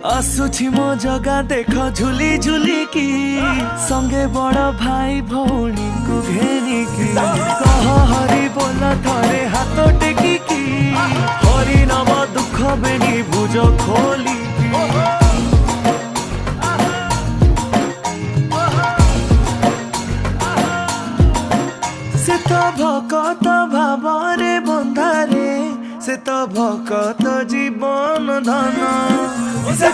आसुछि मो जगा देख झुली झुली की संगे बड़ भाई भौणी को घेनी की कह हरि बोला थरे हाथ टेकी की हरि नाम दुख बेनी भुज खोली की से तो भकत भावरे बंधारे से तो भकत जीवन धन से